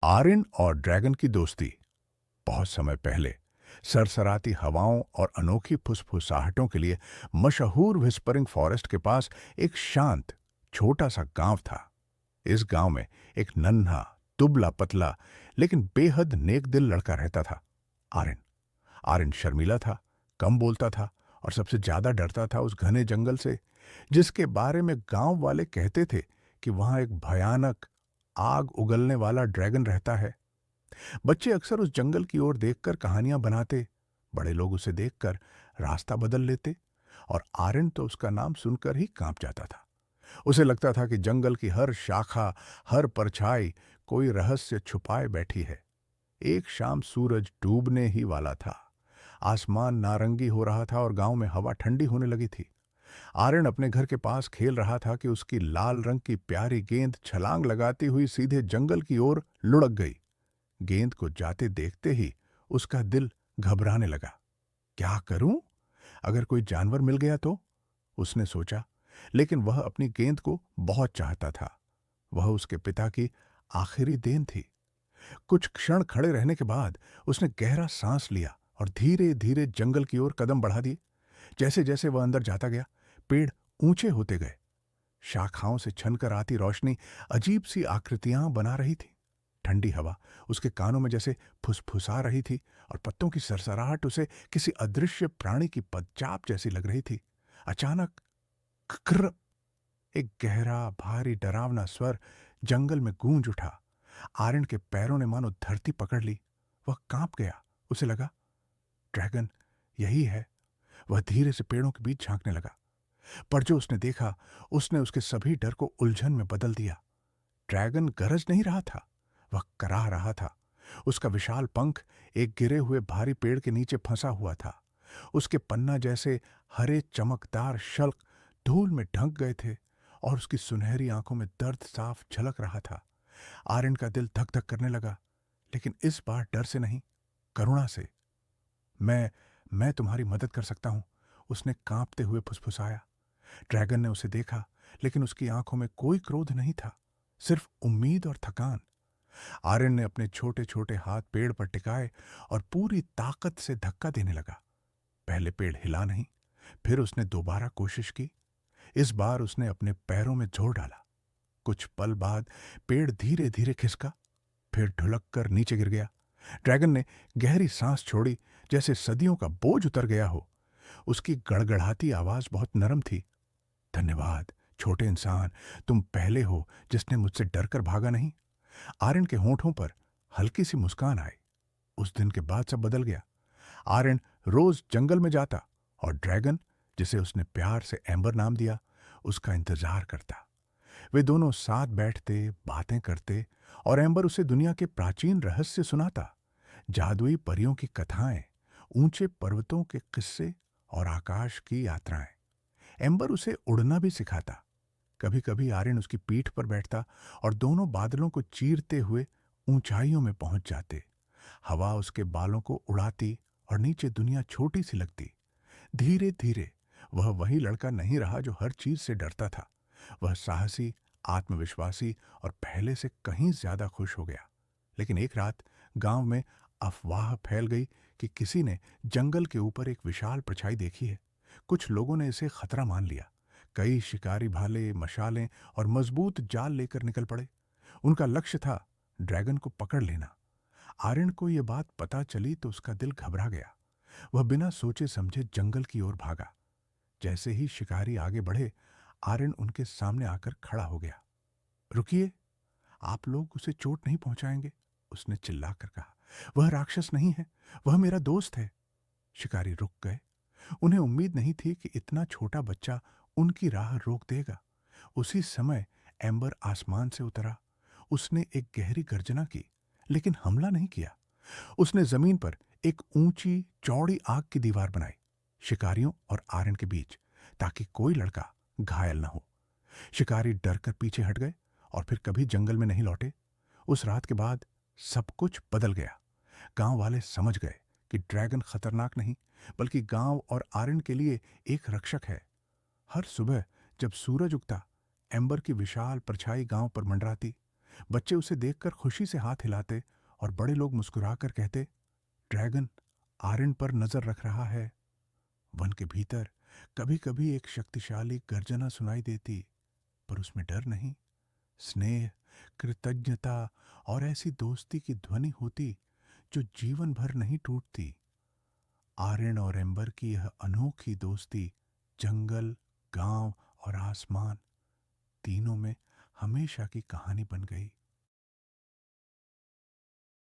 आर्यन और ड्रैगन की दोस्ती बहुत समय पहले सरसराती हवाओं और अनोखी फुसफुसाहटों के लिए मशहूर विस्परिंग फॉरेस्ट के पास एक शांत छोटा सा गांव था। इस गांव में एक नन्हा दुबला पतला लेकिन बेहद नेक दिल लड़का रहता था। आर्यन। आर्यन शर्मीला था, कम बोलता था और सबसे ज्यादा डरता था उस घने जंगल से, जिसके बारे में गांव वाले कहते थे कि वहां एक भयानक आग उगलने वाला ड्रैगन रहता है। बच्चे अक्सर उस जंगल की ओर देखकर कहानियां बनाते, बड़े लोग उसे देखकर रास्ता बदल लेते, और आर्यन तो उसका नाम सुनकर ही कांप जाता था। उसे लगता था कि जंगल की हर शाखा, हर परछाई कोई रहस्य छुपाए बैठी है। एक शाम सूरज डूबने ही वाला था। आसमान नारंगी हो रहा था और गांव में हवा ठंडी होने लगी थी। आर्यन अपने घर के पास खेल रहा था कि उसकी लाल रंग की प्यारी गेंद छलांग लगाती हुई सीधे जंगल की ओर लुढ़क गई। गेंद को जाते देखते ही उसका दिल घबराने लगा। क्या करूं? अगर कोई जानवर मिल गया तो? उसने सोचा। लेकिन वह अपनी गेंद को बहुत चाहता था। वह उसके पिता की आखिरी देन थी। कुछ क्षण खड़े रहने के बाद उसने गहरा सांस लिया और धीरे धीरे जंगल की ओर कदम बढ़ा दिए। जैसे जैसे वह अंदर जाता गया, पेड़ ऊंचे होते गए। शाखाओं से छनकर आती रोशनी अजीब सी आकृतियां बना रही थी। ठंडी हवा उसके कानों में जैसे फुसफुसा रही थी और पत्तों की सरसराहट उसे किसी अदृश्य प्राणी की पदचाप जैसी लग रही थी। अचानक क्र एक गहरा भारी डरावना स्वर जंगल में गूंज उठा। आर्यन के पैरों ने मानो धरती पकड़ ली। वह कांप गया। उसे लगा ड्रैगन यही है। वह धीरे से पेड़ों के बीच झांकने लगा। पर जो उसने देखा, उसने उसके सभी डर को उलझन में बदल दिया। ड्रैगन गरज नहीं रहा था, वह कराह रहा था। उसका विशाल पंख एक गिरे हुए भारी पेड़ के नीचे फंसा हुआ था। उसके पन्ना जैसे हरे चमकदार शल्क धूल में ढंक गए थे और उसकी सुनहरी आंखों में दर्द साफ झलक रहा था। आर्यन का दिल धक धक करने लगा, लेकिन इस बार डर से नहीं, करुणा से। मैं मैं तुम्हारी मदद कर सकता हूं, उसने कांपते हुए फुसफुसाया। ड्रैगन ने उसे देखा, लेकिन उसकी आंखों में कोई क्रोध नहीं था, सिर्फ उम्मीद और थकान। आर्यन ने अपने छोटे छोटे हाथ पेड़ पर टिकाए और पूरी ताकत से धक्का देने लगा। पहले पेड़ हिला नहीं। फिर उसने दोबारा कोशिश की। इस बार उसने अपने पैरों में जोर डाला। कुछ पल बाद पेड़ धीरे धीरे खिसका, फिर ढुलक कर नीचे गिर गया। ड्रैगन ने गहरी सांस छोड़ी, जैसे सदियों का बोझ उतर गया हो। उसकी गड़गड़ाती आवाज बहुत नरम थी। धन्यवाद छोटे इंसान, तुम पहले हो जिसने मुझसे डरकर भागा नहीं। आर्यन के होंठों पर हल्की सी मुस्कान आई। उस दिन के बाद सब बदल गया। आर्यन रोज जंगल में जाता और ड्रैगन, जिसे उसने प्यार से एम्बर नाम दिया, उसका इंतजार करता। वे दोनों साथ बैठते, बातें करते और एम्बर उसे दुनिया के प्राचीन रहस्य सुनाता। जादुई परियों की कथाएं, ऊंचे पर्वतों के किस्से और आकाश की यात्राएं। एम्बर उसे उड़ना भी सिखाता। कभी कभी आर्यन उसकी पीठ पर बैठता और दोनों बादलों को चीरते हुए ऊंचाइयों में पहुंच जाते। हवा उसके बालों को उड़ाती और नीचे दुनिया छोटी सी लगती। धीरे धीरे वह वही लड़का नहीं रहा जो हर चीज से डरता था। वह साहसी, आत्मविश्वासी और पहले से कहीं ज्यादा खुश हो गया। लेकिन एक रात गांव में अफवाह फैल गई कि किसी ने जंगल के ऊपर एक विशाल परछाई देखी है। कुछ लोगों ने इसे खतरा मान लिया। कई शिकारी भाले, मशालें और मजबूत जाल लेकर निकल पड़े। उनका लक्ष्य था ड्रैगन को पकड़ लेना। आर्यन को यह बात पता चली तो उसका दिल घबरा गया। वह बिना सोचे समझे जंगल की ओर भागा। जैसे ही शिकारी आगे बढ़े, आर्यन उनके सामने आकर खड़ा हो गया। रुकिए, आप लोग उसे चोट नहीं पहुंचाएंगे, उसने चिल्लाकर कहा। वह राक्षस नहीं है, वह मेरा दोस्त है। शिकारी रुक गए। उन्हें उम्मीद नहीं थी कि इतना छोटा बच्चा उनकी राह रोक देगा। उसी समय एम्बर आसमान से उतरा। उसने एक गहरी गर्जना की, लेकिन हमला नहीं किया। उसने जमीन पर एक ऊंची चौड़ी आग की दीवार बनाई, शिकारियों और आर्यन के बीच, ताकि कोई लड़का घायल न हो। शिकारी डरकर पीछे हट गए और फिर कभी जंगल में नहीं लौटे। उस रात के बाद सब कुछ बदल गया। गांव वाले समझ गए कि ड्रैगन खतरनाक नहीं, बल्कि गांव और आर्यन के लिए एक रक्षक है। हर सुबह जब सूरज उगता, एम्बर की विशाल परछाई गांव पर मंडराती। बच्चे उसे देखकर खुशी से हाथ हिलाते और बड़े लोग मुस्कुराकर कहते, ड्रैगन आर्यन पर नजर रख रहा है। वन के भीतर कभी कभी एक शक्तिशाली गर्जना सुनाई देती, पर उसमें डर नहीं, स्नेह, कृतज्ञता और ऐसी दोस्ती की ध्वनि होती जो जीवन भर नहीं टूटती। आर्यन और एम्बर की यह अनोखी दोस्ती जंगल, गांव और आसमान तीनों में हमेशा की कहानी बन गई।